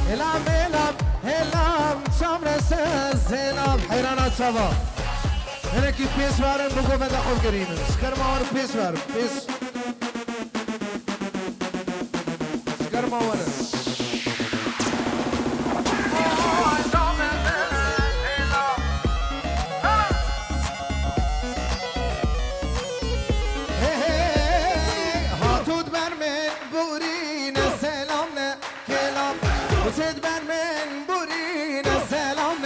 هلام هلام هلام شامر سز هلام حیرانات شبا هنه کی پیش وارم بگو بده خوب گرینم شکر ماور پیش وارم پیش شکر ماورم وزد بر من برین سلام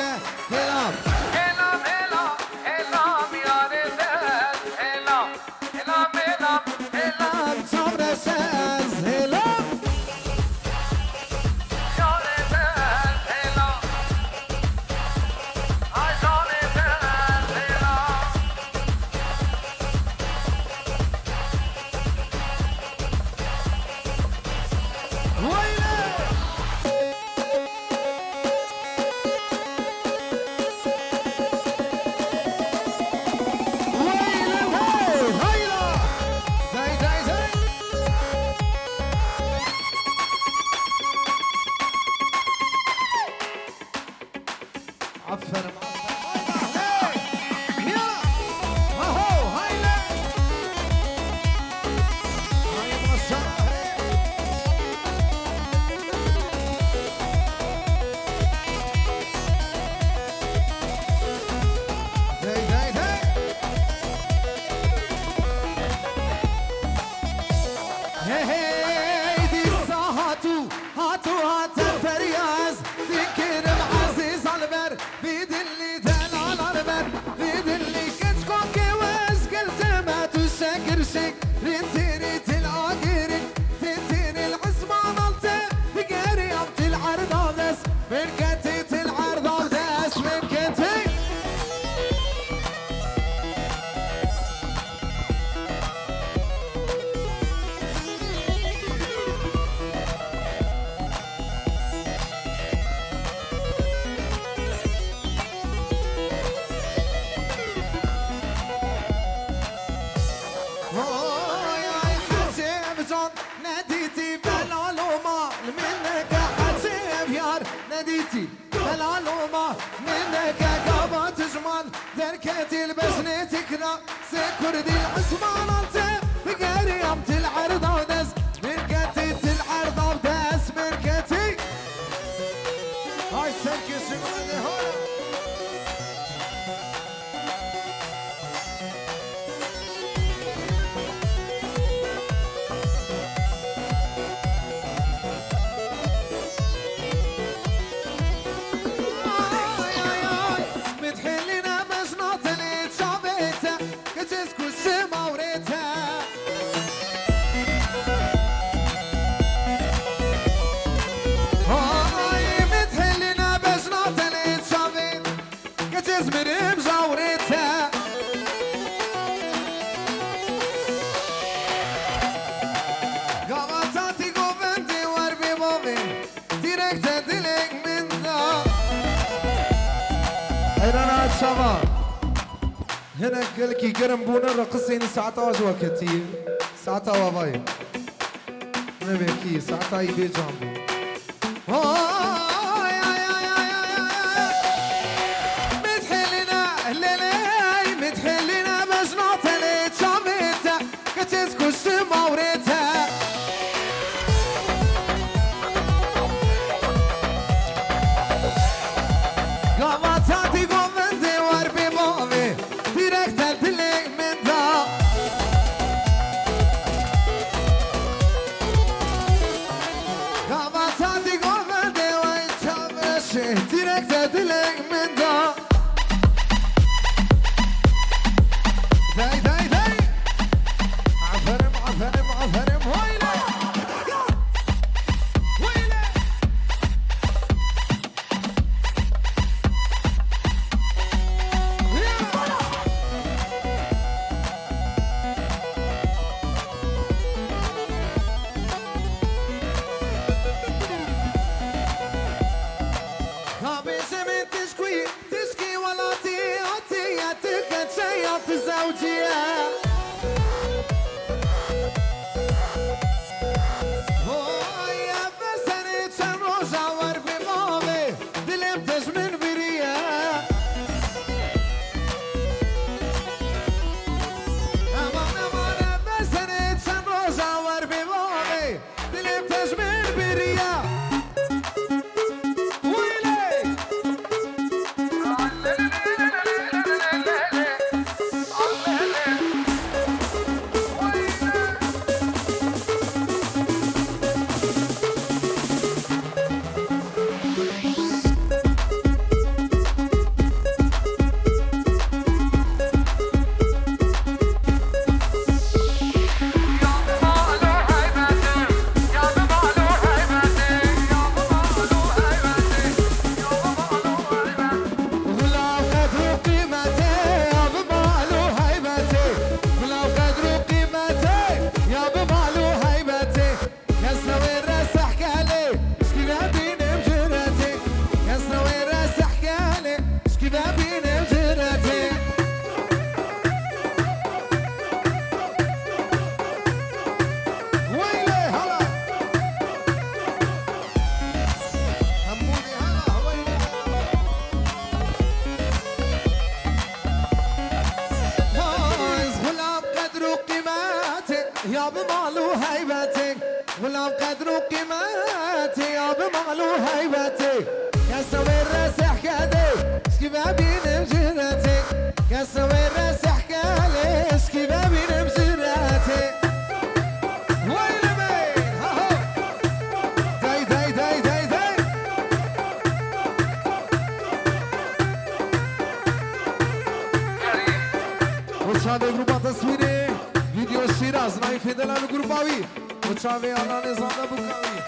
هلام هلام هلام هلام یار دل هلام هلام هلام هلام صبر ساز هلام یار دل هلام آی جان دل هلام ویله عفر نديتي بالعلومة منك قابات جمال دركتي البسنة تكرا سكر دي العثمان انت بقاري امت العرض ودس مركتي العرض ودس مركتي هاي سنكي شغل هون حيرانات شباب هنا قال كي قرم بونا رقصين ساعتها وجوا كتير ساعتها وباي نبكي ساعتها يبي جنبه متحلنا للي متحلنا بجنات اللي تشامتها كتز كش مورتها قامتاتي قومنتي واربي مومي ديركت الدليق من دا قامتاتي قومنتي ويتشامشي ديركت الدليق من دا داي داي داي عفرم عفرم عفرم ويلي ويلي Come in, ولا بقدر وقيمتي يا بمعلو هيبتي يا سوي الراس حكالي شكيبابي نمجرتي يا سوي الراس حكالي شكيبابي نمجرتي ويلي مين ها هو داي داي داي داي داي وشاده جروبا تصويري فيديو شيراز ناي فيدلان جروباوي وشاوي انا نظام بوكاوي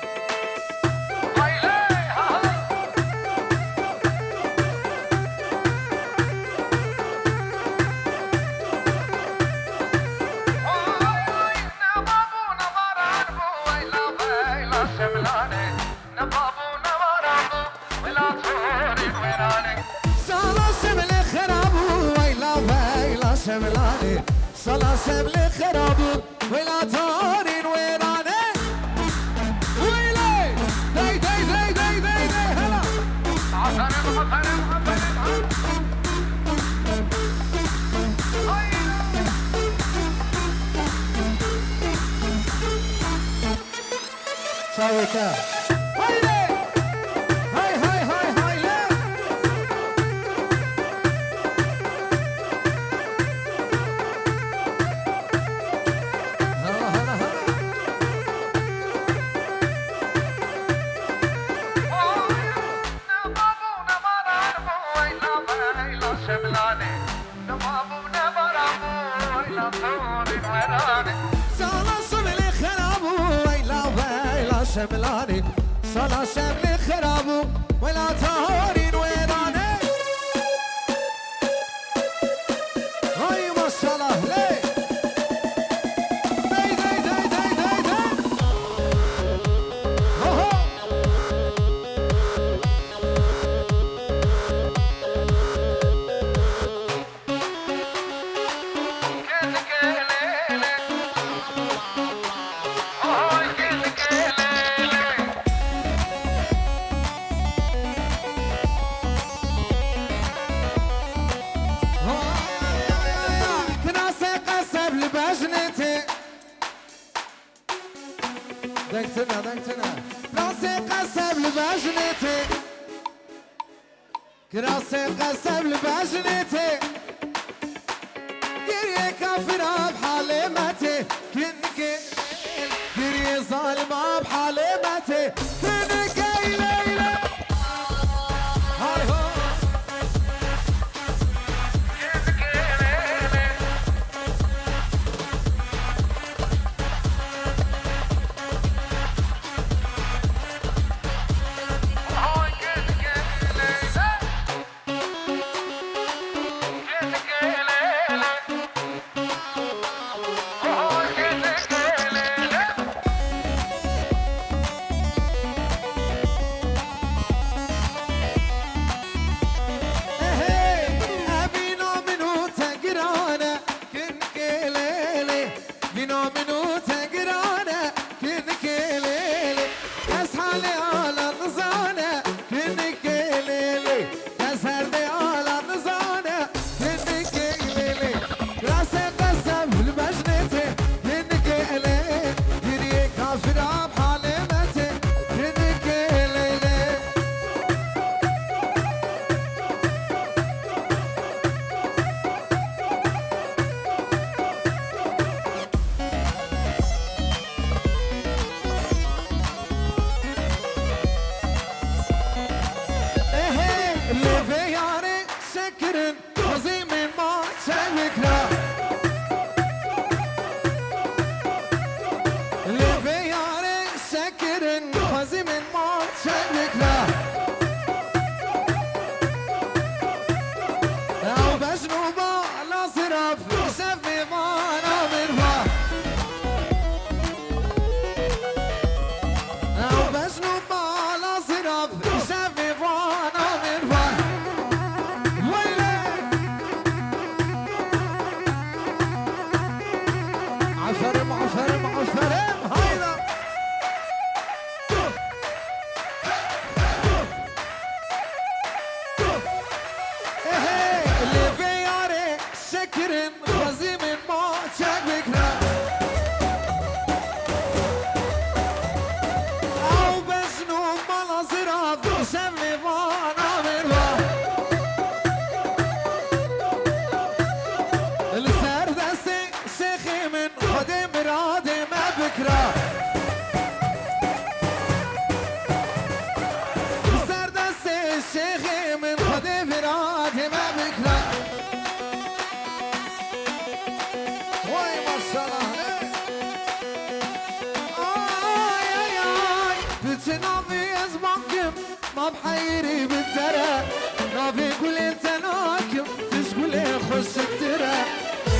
شملاني صلاة شمل خرابو ولا تارين ويراني ويلي داي داي داي داي داي داي هلا شاويتا هاي هاي هاي هاي هاي لا شملاني صلاة شمل خرابو ولا تهورين ويراني هاي ما شاء الله ليه داي داي داي داي داي داي هو هو دقتنا دقتنا راسي قسم لباجنتي راسي قسم لباجنتي قريه كافرة بحالمتي كنك قريه ظالمة بحالمتي كنك ليلة هاي هو بتنافي ازمانكم ما بحيري بالترى نافي قول انت ناكم تشقول خش الترى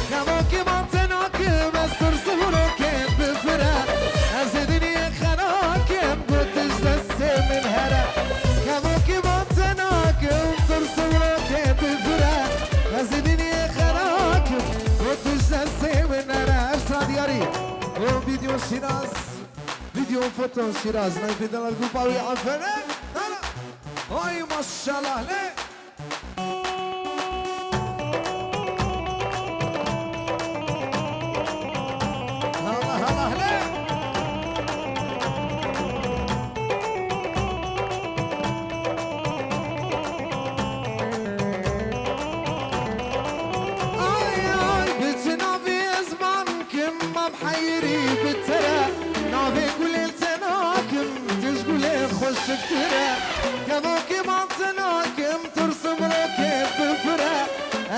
كموكي ما تناكم بس ترسم روكين بفرا ازدني خناكم قلت اجلس من هرا كموكي ما تناكم ترسم روكين بفرا ازدني خناكم قلت اجلس من هرا افسرا دياري فيديو شيراز فيديو فوتو شيراز نايف دل القباوي عفنه هاي ما شاء الله ليه الله الله ليه اي بتنا في زمانكم ما محيري بالترى نافي كل التناكم تشقول خش كتيرة كموكي ما تناكم ترسم روكب بفرا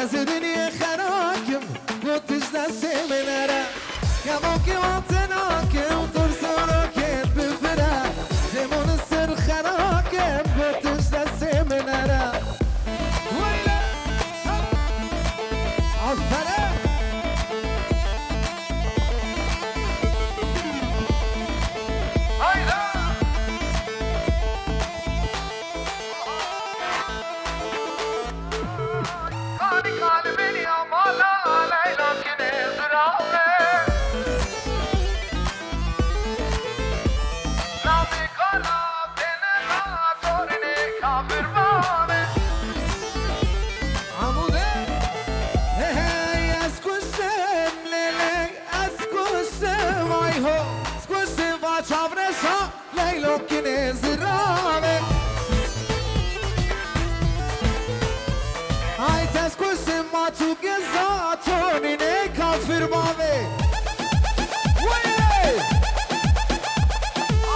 ازدني خناكم قلت اجلس من هرا كموكي ما تناكم ترسم روكب بفرا زمون السر خناكم قلت اجلس من هرا ويلا عفرا hayda. Kani kalbini amala Leyla kine zirave Nami kala bene la torine kafir bane عموده هي اسكوسم ليلي اسكوسم اي هو اسكوسم فاتشافرشا ليلو كني زرامي هاي تسكوسم ما تجزا توني كافر مامي ويه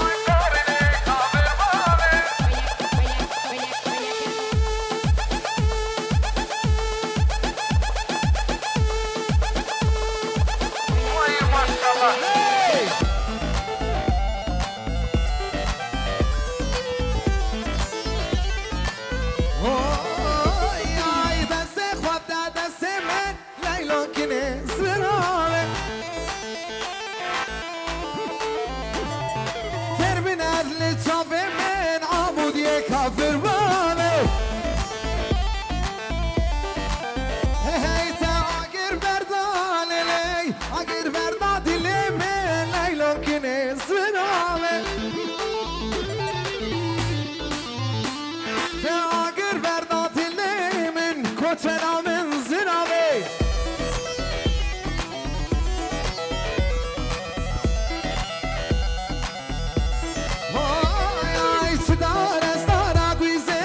Ay torine kafir bane Vay maşallah Hey! Oy, ay, dase خوابده دست من لیلا کنه زرامه تربین ادل چاوه من عمودی کافر بامه هی تا اگر بردان لی اگر بردان دلی من لیلا کنه زرامه اگر بردان دلی من کچنا من زرامه وای صدار از دارا گویزه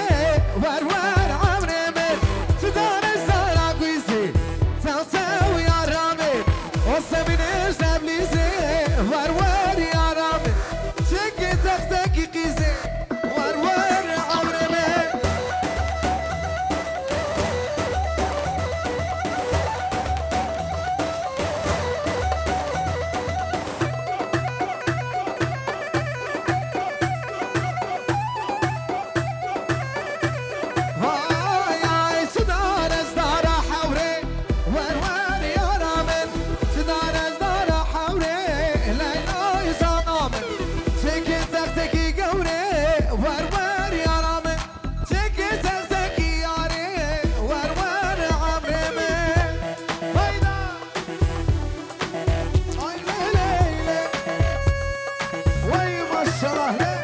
ور ور عمر من صدار از دارا گویزه تو تو یارامه آسمینش نبلیزه ور ور یارامه چکی تک تکی قیزه ور ور عمر من وای صدار از دارا حوره ور ور یارامه صدار از دارا حوره لیلای زنامه چکی تک تکی گوره ور ور یارامه چکی تک تکی یاره ور ور عمر من وایدا آی لیلی وای ماشاءالله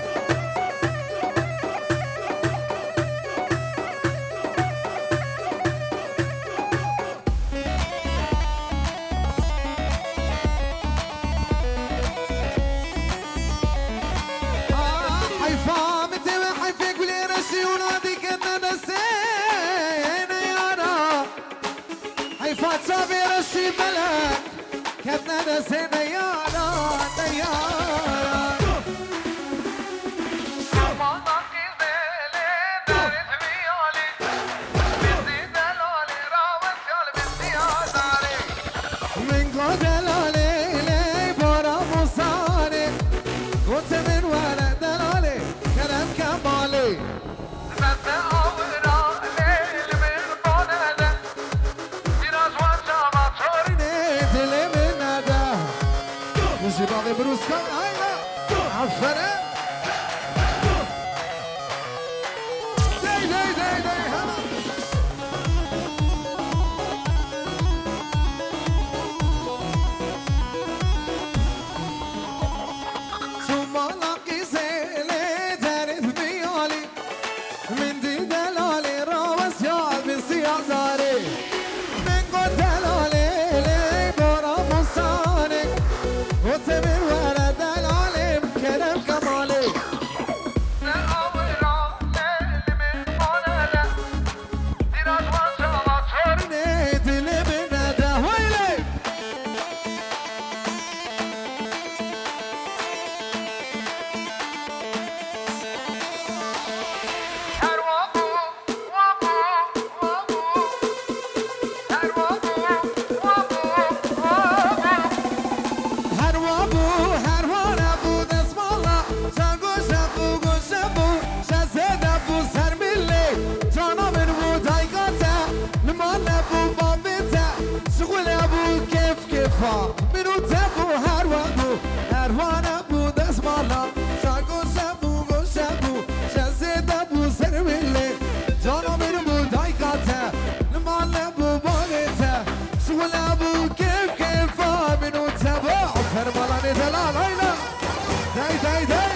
حيفا متى حيفا قولي رشي ونادي كنا نسينا يارا حيفا تصافي رشي ملك كنا نسينا يارا يارا Aman gizeli derin hmiyali Bizi delali ravet kalbisi yazari من قدلالي لي برا مصاري قلت من ولد دلالي كلام كمالي زد آورا لیل میرمانه ده دیراز و جاماتور دل من نده نجي باقي بروس كان هايلا عفرة داي داي داي داي هلا ثم لقي زيلي تعرف بيالي من دي دلالي راوس يا بسي عزاري من قد دلالي لي برا مصانك وتمر ورا دلالي بكلام كمالي زد آورا لیل میرمانه ده دیراز و جاماتور دل من نده ويلي هر وابو وابو وابو هر وابو وابو وابو هر وابو هر وابو دست بالا جان گوشبو گوشبو شزده بو سر ملی جانا من بو دایگاته لمان بو بابیته شغل بو کف کفا منو تبو هر وابو دست بالا جان گوشبو گوشبو شزده بو سر ملی جانا من بو دایگاته لمان بو بابیته شغل بو کف کفا منو تبو فرمالاني دلال هيلا داي داي داي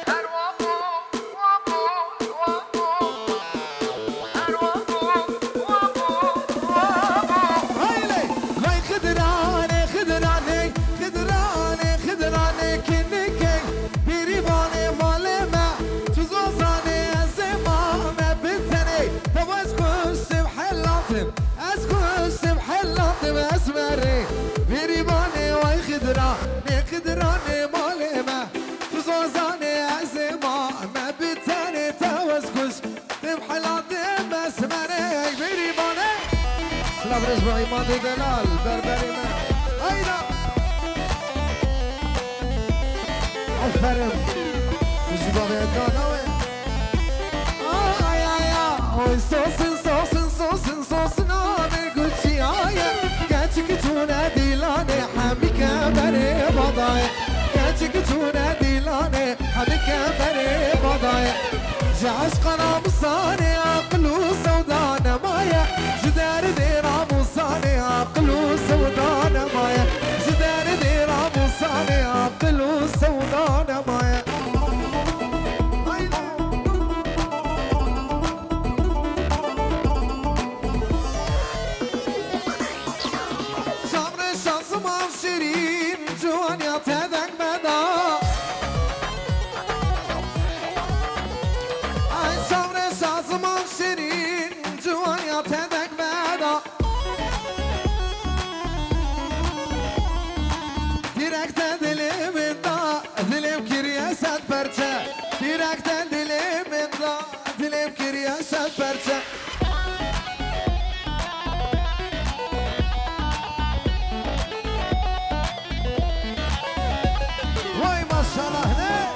هر وابو وابو وابو هر وابو وابو وابو هيلي هاي خدراني خدراني خدراني خدراني كنكي بيريباني مالما تزوزاني ازما ما بنتني تو اسكوش بحلاتم اسكوش بحلاتم اسمري بيريباني واي خدراني خدراني مالما تزوزاني ازما ما بنتني تو اسكوش بحلاتم اسمري بيريباني سلام رزق ایمان دلال بربری من هیدا آفرین بجی بابی اداناوه آی آی آی سوسن سوسن سوسن سوسن آمر گوچی آیه گچی که چونه دیلانه همی که بره بادایه گچی که چونه دیلانه همی که بره بادایه جعش قنام صاني عقل وسودان مايا جدار دير ابو صاني عقل وسودان مايا جدار دير ابو صاني عقل وسودان مايا شامر الشمس مبشرين جوان يا تدك مدى شامر الشمس مبشرين جوان يا تدك مدى direkt diliminde dilim kiriyesat perçe direkt diliminde dilim kiriyesat perçe vay maşallah ne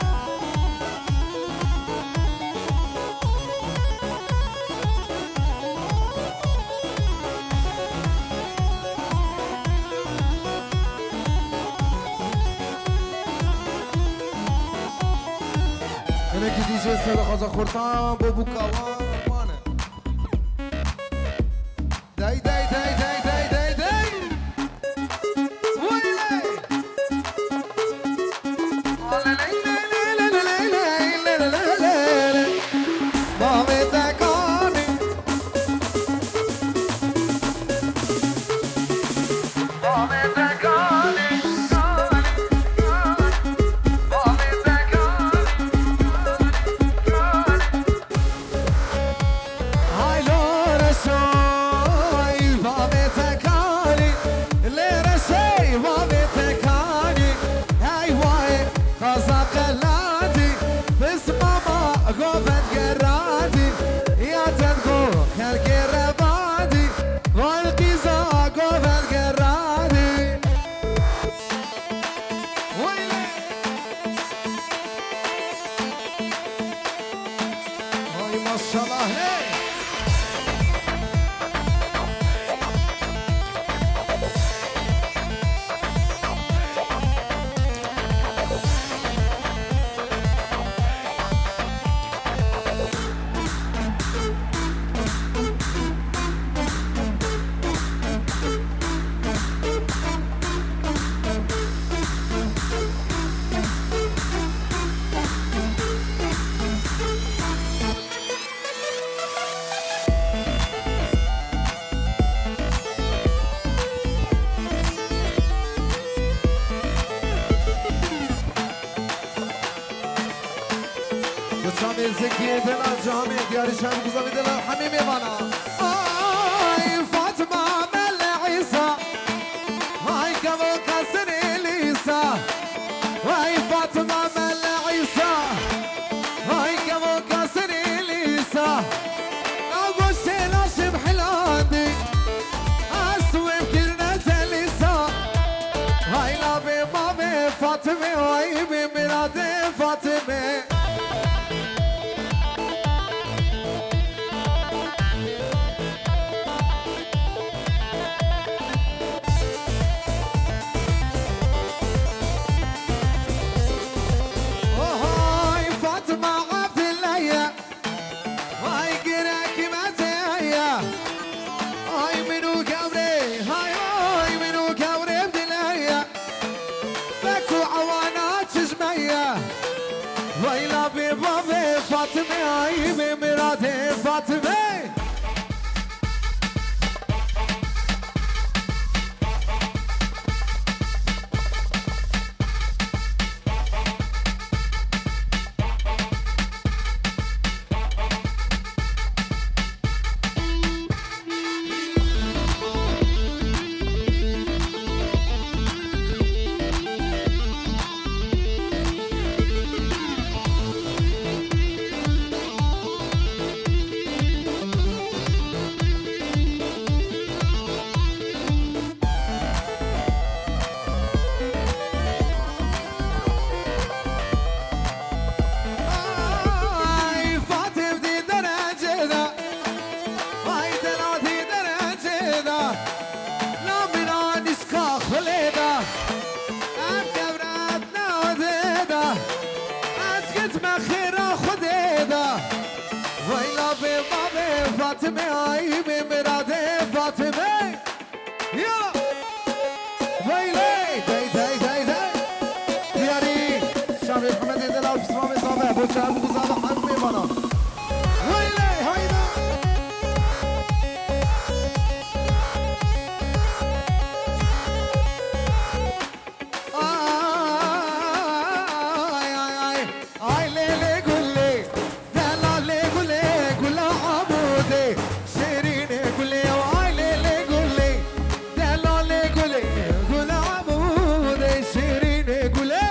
اینه که دیجی سر خازا خورتان با بوکاوان مانه دای دای دای دای دای دای دای ویلی بابی تکانی زكية دل الجامع دياري شاب قزامي دل الحميمي بانا آي فاطمة مال عيسى آي كمو كسر ليسى آي فاطمة مال عيسى آي كمو كسر ليسى أبو الشيلة شبح العندي أسوي كلنا جلسة هاي لابي مامي فاطمة وهاي بمرادي فاطمة هاي فاطمة عبد الله هاي قراكي ما زيها هاي منو كوري هاي منو كوري بدلايا بكو عوانات شجمية ويلا ببابي فاطمة هاي بمراتي فاطمة فاطمة هاي بمرادي فاطمة يلا ويلي داي داي داي داي دياري شعبي محمد دلال بسمامي صابع بوشان بوزابة حمي بنا ويلي هايدا آي ليلي قولي دلالي قولي قولا عبودي شيريني قولي وآي ليلي قولي دلالي قولي قولا عبودي شيريني قولي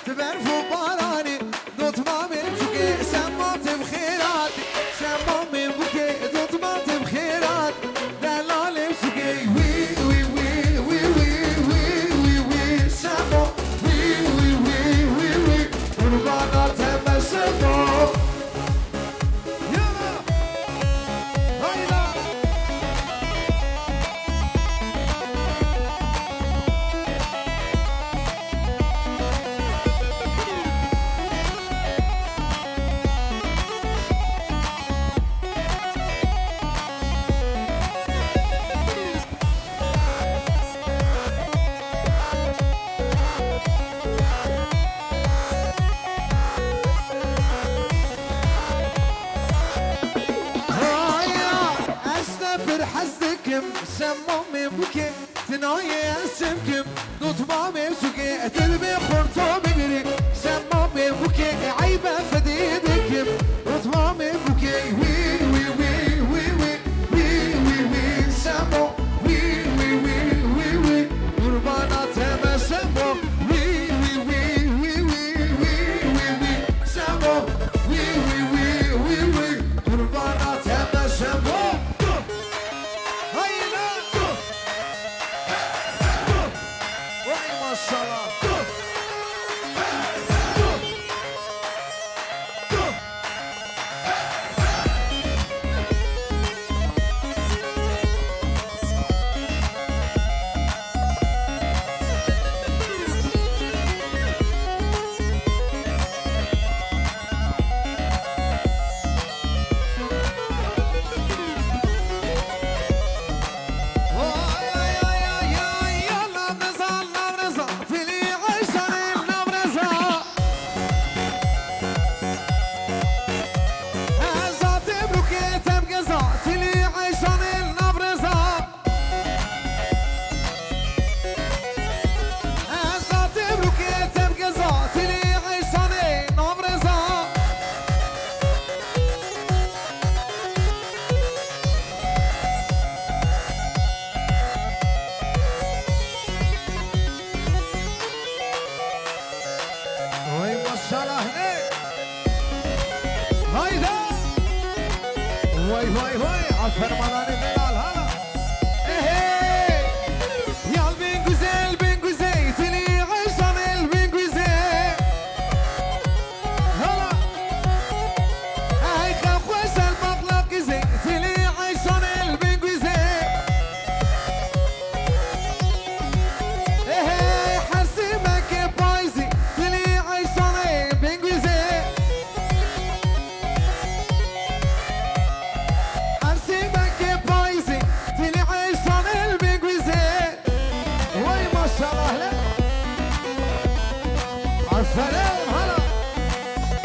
تبرفو باراني دوت مامي بوكي شمات بخيراتي شمامي بوكي دوت مامي بخيرات دلالي بوكي وي وي وي وي وي وي وي وي شمو وي وي وي وي وي قربانا تمشمو يلا هيلا حزكم شمامي بوكي تناي اسمكم دوت مامي بوكي تلبي خرطو بقري شمامي بوكي عيبه فديدكم دوت مامي بوكي وي وي وي وي وي وي وي وي شمو وي وي وي وي وي قربانا تمشمو وي وي وي وي وي وي وي وي شمو وي وي وي وي وي قربانا تمشمو واي واي واي عفر مراني بلال هلا ايه يا البنجوزي البنجوزي تلي عشان البنجوزي هلا هاي خفوش المغلق زي تلي عشان البنجوزي ايه حسيبك بايزي تلي عشان البنجوزي سلام هلا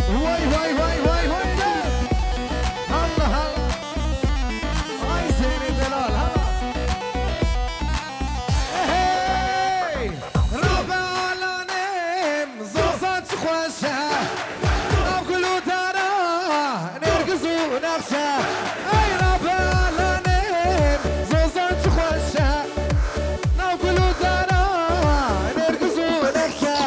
واي واي واي واي واي هلا هلا هاي سيدي دلال هلا اهي ربع الانام زوزات خوشه ناكلو ترى نرقصو نغشه اي ربع الانام زوزات خوشه ناكلو ترى نرقصو نغشه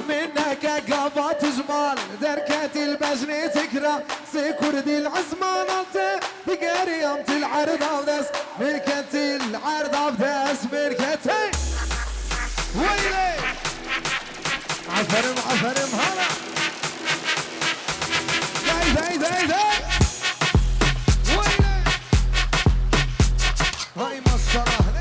منك قابات جمال دركات البجنة تكرا سي كردي العزمان انت بقاري امت العرض افدس ملكة العرض افدس ملكتي ويلي عفرم عفرم هلا زي ويلي هاي مسطرة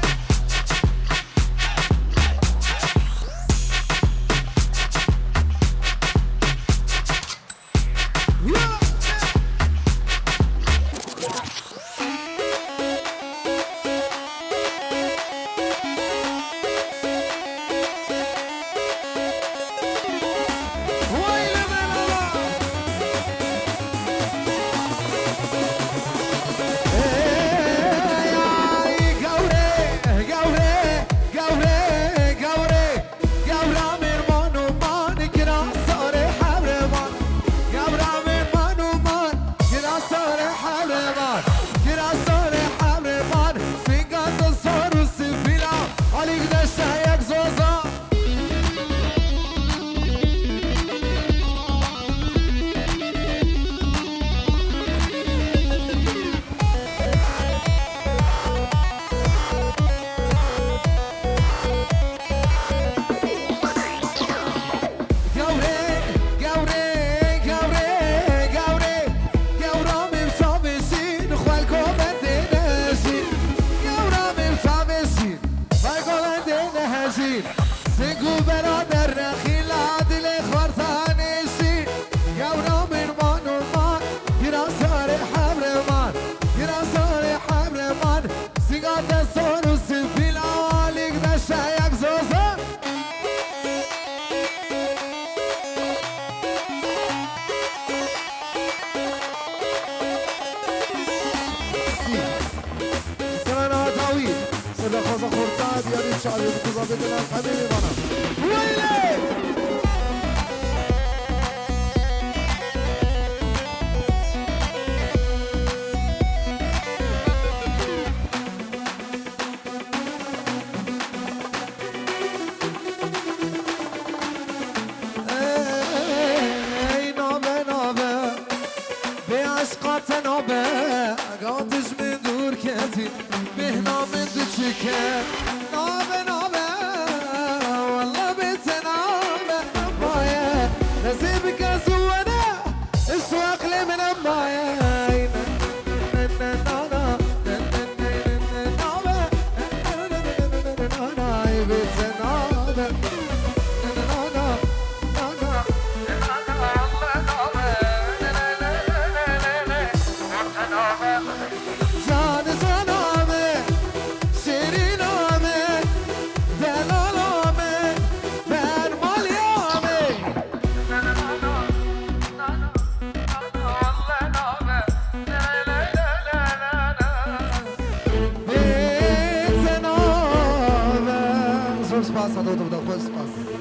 Passa, doutor, depois passa.